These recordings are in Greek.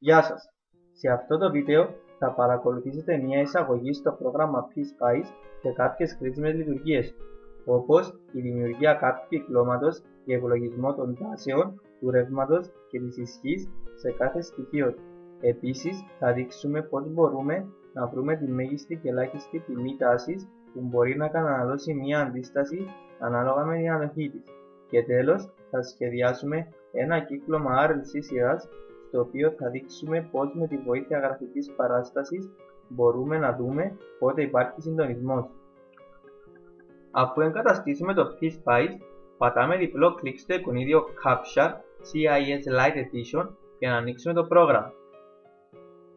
Γεια σας! Σε αυτό το βίντεο θα παρακολουθήσετε μια εισαγωγή στο πρόγραμμα PSpice και κάποιες χρήσιμες λειτουργίες του, όπως η δημιουργία κάποιου κυκλώματος και υπολογισμό των τάσεων, του ρεύματος και της ισχύς σε κάθε στοιχείο του. Επίσης, θα δείξουμε πώς μπορούμε να βρούμε τη μέγιστη και ελάχιστη τιμή τάσης που μπορεί να καταναλώσει μια αντίσταση ανάλογα με την ανοχή της. Και τέλος, θα σχεδιάσουμε ένα κύκλωμα RLC σειράς, στο οποίο θα δείξουμε πώς με τη βοήθεια γραφικής παράστασης μπορούμε να δούμε πότε υπάρχει συντονισμός. Αφού εγκαταστήσουμε το PSpice, πατάμε διπλό κλικ στο εικονίδιο Capture CIS Lite Edition για να ανοίξουμε το πρόγραμμα.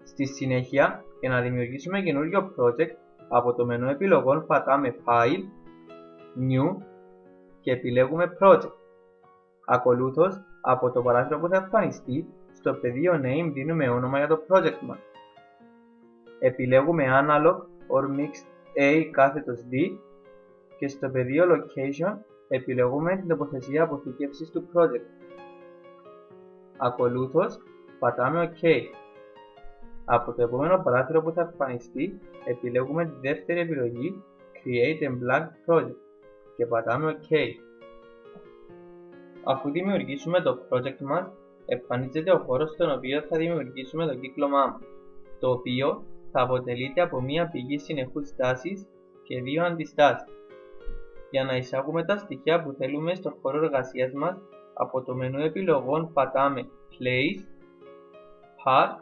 Στη συνέχεια, για να δημιουργήσουμε καινούριο project, από το μενού επιλογών πατάμε File, New και επιλέγουμε Project. Ακολούθως, από το παράθυρο που θα εμφανιστεί, στο πεδίο Name δίνουμε όνομα για το project μας. Επιλέγουμε Analog or Mixed A κάθετος D και στο πεδίο Location επιλέγουμε την τοποθεσία αποθηκεύσης του project. Ακολούθως, πατάμε OK. Από το επόμενο παράθυρο που θα εμφανιστεί, επιλέγουμε τη δεύτερη επιλογή Create a Blank Project και πατάμε OK. Αφού δημιουργήσουμε το project μας, εμφανίζεται ο χώρος στον οποίο θα δημιουργήσουμε το κύκλωμά μας, το οποίο θα αποτελείται από μία πηγή συνεχούς τάσης και δύο αντιστάσεις. Για να εισάγουμε τα στοιχεία που θέλουμε στον χώρο εργασίας μας, από το μενού επιλογών πατάμε Place, Path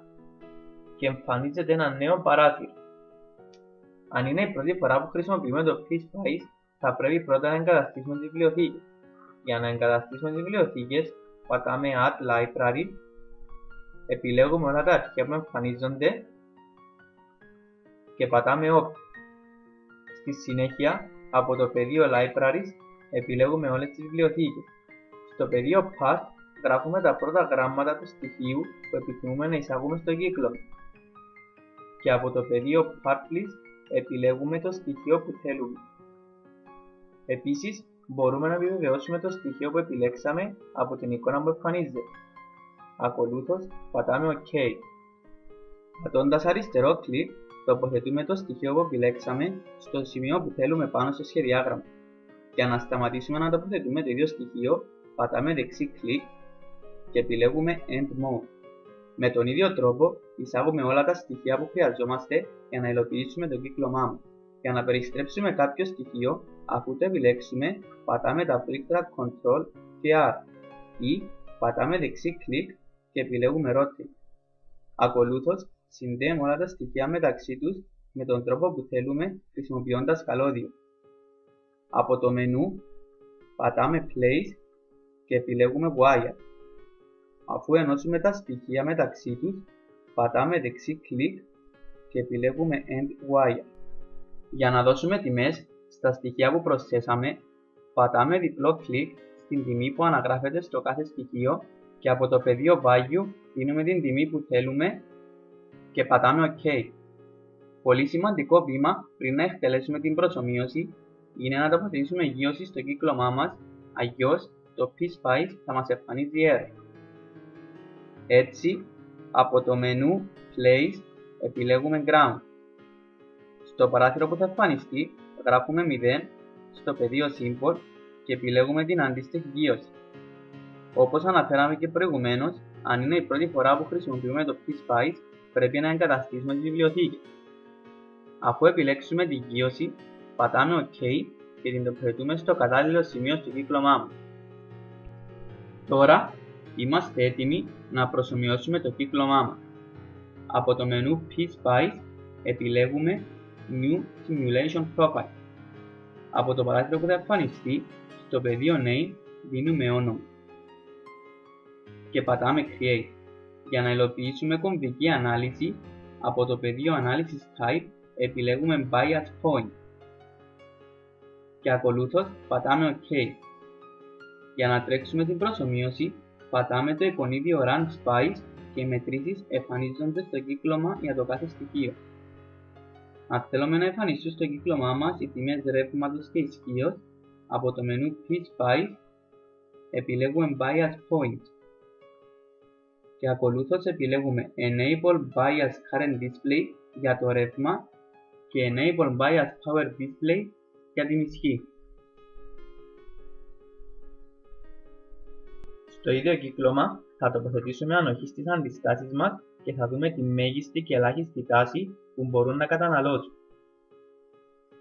και εμφανίζεται ένα νέο παράθυρο. Αν είναι η πρώτη φορά που χρησιμοποιούμε το PSpice, θα πρέπει πρώτα να εγκαταστήσουμε τις βιβλιοθήκες. Για να εγκαταστήσουμε τις βιβλιοθήκες, πατάμε Add Library, επιλέγουμε όλα τα αρχεία που εμφανίζονται και πατάμε OK. Στη συνέχεια, από το πεδίο Libraries, επιλέγουμε όλες τις βιβλιοθήκες. Στο πεδίο Path, γράφουμε τα πρώτα γράμματα του στοιχείου που επιθυμούμε να εισάγουμε στο κύκλο. Και από το πεδίο Pathlist, επιλέγουμε το στοιχείο που θέλουμε. Επίσης, μπορούμε να επιβεβαιώσουμε το στοιχείο που επιλέξαμε από την εικόνα που εμφανίζεται. Ακολούθως, πατάμε OK. Πατώντας αριστερό κλικ, τοποθετούμε το στοιχείο που επιλέξαμε στο σημείο που θέλουμε πάνω στο σχεδιάγραμμα. Για να σταματήσουμε να τοποθετούμε το ίδιο στοιχείο, πατάμε δεξί κλικ και επιλέγουμε End Mode. Με τον ίδιο τρόπο, εισάγουμε όλα τα στοιχεία που χρειαζόμαστε για να υλοποιήσουμε το κύκλωμά μας. Για να περιστρέψουμε κάποιο στοιχείο, αφού το επιλέξουμε, πατάμε τα πλήκτρα Ctrl και R ή πατάμε δεξί κλικ και επιλέγουμε Rotate. Ακολούθως, συνδέουμε όλα τα στοιχεία μεταξύ τους με τον τρόπο που θέλουμε χρησιμοποιώντας καλώδιο. Από το μενού, πατάμε Place και επιλέγουμε Wire. Αφού ενώσουμε τα στοιχεία μεταξύ τους, πατάμε δεξί κλικ και επιλέγουμε End Wire. Για να δώσουμε τιμές στα στοιχεία που προσθέσαμε, πατάμε διπλό κλικ στην τιμή που αναγράφεται στο κάθε στοιχείο και από το πεδίο Value δίνουμε την τιμή που θέλουμε και πατάμε OK. Πολύ σημαντικό βήμα πριν να εκτελέσουμε την προσομοίωση είναι να τοποθετήσουμε γείωση στο κύκλωμά μας, αλλιώς το PSpice θα μας εμφανίζει error. Έτσι, από το μενού Place επιλέγουμε Ground. Στο παράθυρο που θα εμφανιστεί, γράφουμε 0 στο πεδίο Symbol και επιλέγουμε την αντίστοιχη γείωση. Όπως αναφέραμε και προηγουμένως, αν είναι η πρώτη φορά που χρησιμοποιούμε το PSpice, πρέπει να εγκαταστήσουμε τις βιβλιοθήκες. Αφού επιλέξουμε τη γείωση, πατάμε OK και την τοποθετούμε στο κατάλληλο σημείο στο κύκλωμά μας. Τώρα, είμαστε έτοιμοι να προσομοιώσουμε το κύκλωμά μας. Από το μενού PSpice επιλέγουμε New Simulation Profile. Από το παράθυρο που θα εμφανιστεί, στο πεδίο Name δίνουμε όνομα και πατάμε Create. Για να υλοποιήσουμε κομβική ανάλυση, από το πεδίο Analysis Type επιλέγουμε Bias Point και ακολούθως πατάμε OK. Για να τρέξουμε την προσομοίωση, πατάμε το εικονίδιο Run Spice και οι μετρήσεις εμφανίζονται στο κύκλωμα για το κάθε στοιχείο. Αν θέλουμε να εμφανιστούν στο κύκλωμά μας οι τιμές ρεύματος και ισχύως, από το μενού PSpice επιλέγουμε Bias Point και ακολούθως επιλέγουμε Enable Bias Current Display για το ρεύμα και Enable Bias Power Display για την ισχύ. Στο ίδιο κύκλωμα θα τοποθετήσουμε ανοχή στις αντιστάσεις μας και θα δούμε τη μέγιστη και ελάχιστη τάση που μπορούν να καταναλώσουν.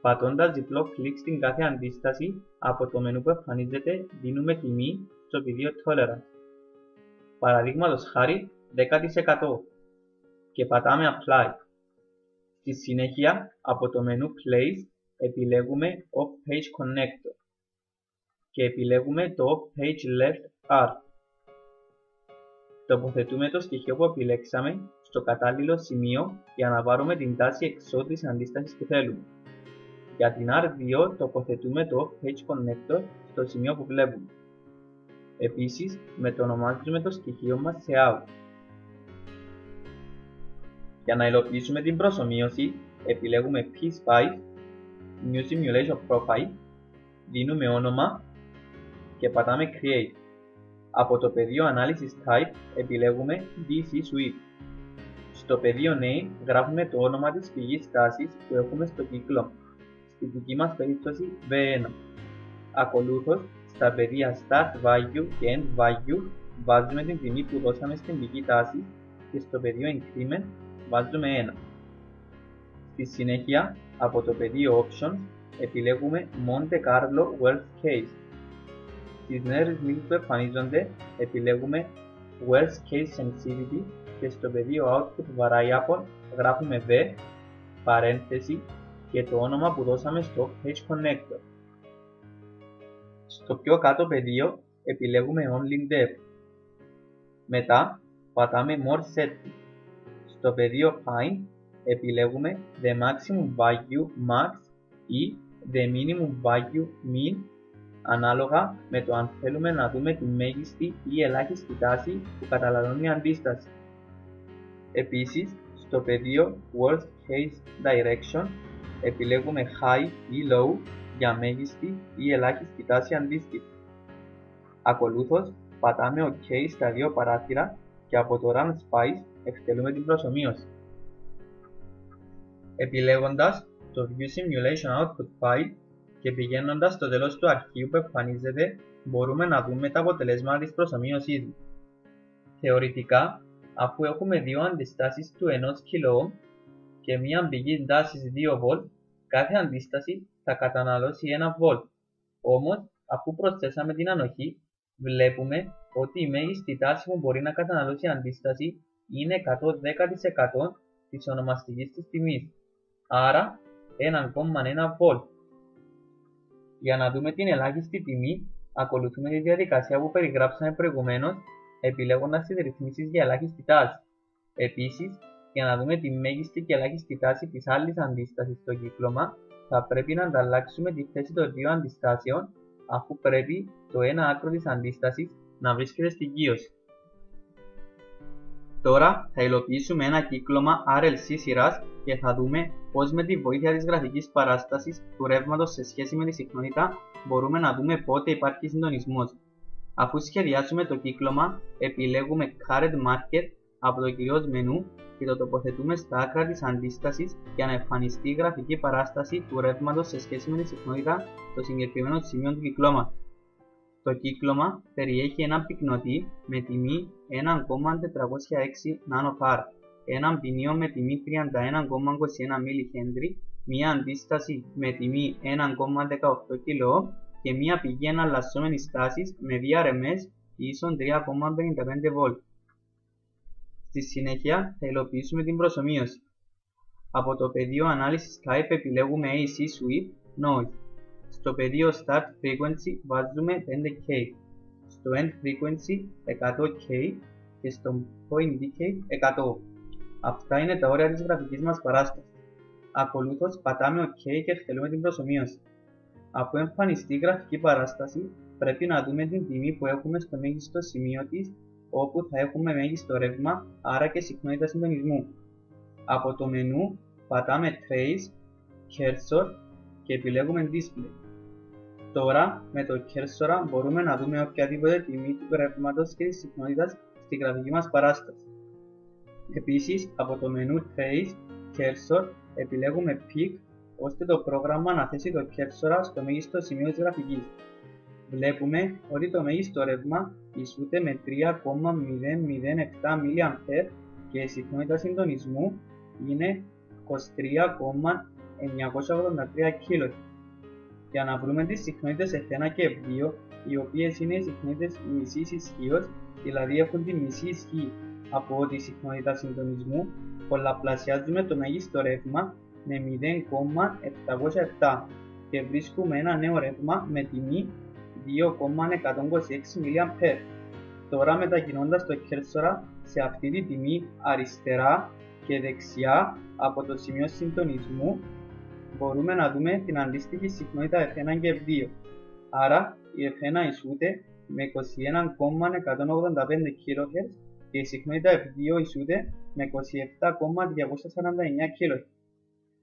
Πατώντας διπλό κλικ στην κάθε αντίσταση, από το μενού που εμφανίζεται δίνουμε τιμή στο πεδίο Tolerance. Παραδείγματος χάρη 10% και πατάμε Apply. Στη συνέχεια, από το μενού Place επιλέγουμε Off Page Connector και επιλέγουμε το Off Page Left R. Τοποθετούμε το στοιχείο που επιλέξαμε στο κατάλληλο σημείο για να πάρουμε την τάση εξόδου της αντίστασης που θέλουμε. Για την R2 τοποθετούμε το Off Page Connector στο σημείο που βλέπουμε. Επίσης, μετονομάζουμε το στοιχείο μας σε Out. Για να υλοποιήσουμε την προσομοίωση, επιλέγουμε P-Spice, New Simulation Profile, δίνουμε όνομα και πατάμε Create. Από το πεδίο Analysis Type επιλέγουμε DC Sweep. Στο πεδίο Name γράφουμε το όνομα της πηγής τάσης που έχουμε στο κύκλο, στη δική μας περίπτωση V1. Ακολούθως, στα πεδία Start Value και End Value βάζουμε την τιμή που δώσαμε στην πηγή τάση και στο πεδίο Increment βάζουμε 1. Στη συνέχεια, από το πεδίο Options επιλέγουμε Monte Carlo Worst Case. Στις νέες ρυθμίσεις που εμφανίζονται επιλέγουμε Worst Case Sensitivity και στο πεδίο Output Variable γράφουμε V, παρένθεση και το όνομα που δώσαμε στο Page Connector. Στο πιο κάτω πεδίο επιλέγουμε Only Depth. Μετά πατάμε More Settings. Στο πεδίο Find επιλέγουμε The Maximum Value Max ή The Minimum Value Min ανάλογα με το αν θέλουμε να δούμε τη μέγιστη ή ελάχιστη τάση που καταναλώνει η αντίσταση. Επίσης, στο πεδίο Worst Case Direction επιλέγουμε High ή Low για μέγιστη ή ελάχιστη τάση αντίστοιχη. Ακολούθως, πατάμε OK στα δύο παράθυρα και από το Run Spice εκτελούμε την προσομοίωση. Επιλέγοντας το View Simulation Output File και πηγαίνοντας στο τέλος του αρχείου που εμφανίζεται, μπορούμε να δούμε τα αποτελέσματα της προσομοίωσής μας. Θεωρητικά, αφού έχουμε δύο αντιστάσεις του 1 kΩ και μία πηγή τάσης 2V, κάθε αντίσταση θα καταναλώσει 1V. Όμως, αφού προσθέσαμε την ανοχή, βλέπουμε ότι η μέγιστη τάση που μπορεί να καταναλώσει η αντίσταση είναι 110% της ονομαστικής της τιμής, άρα 1,1V. Για να δούμε την ελάχιστη τιμή, ακολουθούμε τη διαδικασία που περιγράψαμε προηγουμένως, επιλέγοντας τις ρυθμίσεις για ελάχιστη τάση. Επίσης, για να δούμε τη μέγιστη και ελάχιστη τάση της άλλης αντίστασης στο κύκλωμα, θα πρέπει να ανταλλάξουμε τη θέση των δύο αντιστάσεων, αφού πρέπει το ένα άκρο της αντίστασης να βρίσκεται στην γείωση. Τώρα θα υλοποιήσουμε ένα κύκλωμα RLC σειράς και θα δούμε πώς με τη βοήθεια της γραφικής παράστασης του ρεύματος σε σχέση με τη συχνότητα μπορούμε να δούμε πότε υπάρχει συντονισμός. Αφού σχεδιάσουμε το κύκλωμα, επιλέγουμε Current Marker από το κυρίως μενού και το τοποθετούμε στα άκρα της αντίστασης για να εμφανιστεί η γραφική παράσταση του ρεύματος σε σχέση με τη συχνότητα στο συγκεκριμένο σημείο του κυκλώματος. Το κύκλωμα περιέχει έναν πυκνοτή με τιμή 1,406 nF, έναν ποινίο με τιμή 31,21 mH, μία αντίσταση με τιμή 1,18 kΩ και μία πηγή εναλλασσόμενης τάσης με VRMS ίσον 3,55V. Στη συνέχεια θα υλοποιήσουμε την προσομοίωση. Από το πεδίο Analysis Type επιλέγουμε AC Sweep Noise. Στο πεδίο Start Frequency βάζουμε 5K, στο End Frequency 100K και στο Point Decay 100. Αυτά είναι τα όρια της γραφικής μας παράστασης. Ακολούθως πατάμε OK και εκτελούμε την προσομοίωση. Αφού εμφανιστεί η γραφική παράσταση, πρέπει να δούμε την τιμή που έχουμε στο μέγιστο σημείο της, όπου θα έχουμε μέγιστο ρεύμα, άρα και συχνότητα συντονισμού. Από το μενού πατάμε Trace, Cursor και επιλέγουμε Display. Τώρα με το Cursor μπορούμε να δούμε οποιαδήποτε τιμή του ρεύματος και της συχνότητας στη γραφική μας παράσταση. Επίσης, από το μενού Trace Cursor επιλέγουμε Pick, ώστε το πρόγραμμα να θέσει το cursor στο μέγιστο σημείο της γραφικής. Βλέπουμε ότι το μέγιστο ρεύμα ισούται με 3,007 mA και η συχνότητα συντονισμού είναι 23,983 kHz. Για να βρούμε τις συχνότητες F1 και F2, οι οποίες είναι οι συχνότητες μισής ισχύως, δηλαδή έχουν τη μισή ισχύ από τη συχνότητα συντονισμού, πολλαπλασιάζουμε το μέγιστο ρεύμα με 0,707 και βρίσκουμε ένα νέο ρεύμα με τιμή 2,126 mA. Τώρα, μετακινώντας το cursor σε αυτή τη τιμή αριστερά και δεξιά από το σημείο συντονισμού, μπορούμε να δούμε την αντίστοιχη συχνότητα F1 και F2. Άρα η F1 ισούται με 21,185 kHz και η συχνότητα F2 ισούται με 27,249 kHz.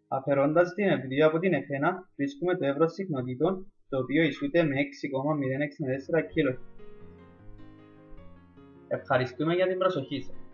Αφαιρώντας την F2 από την F1, βρίσκουμε το εύρος συχνοτήτων, το οποίο ισούται με 6,064 kHz. Ευχαριστούμε για την προσοχή σας.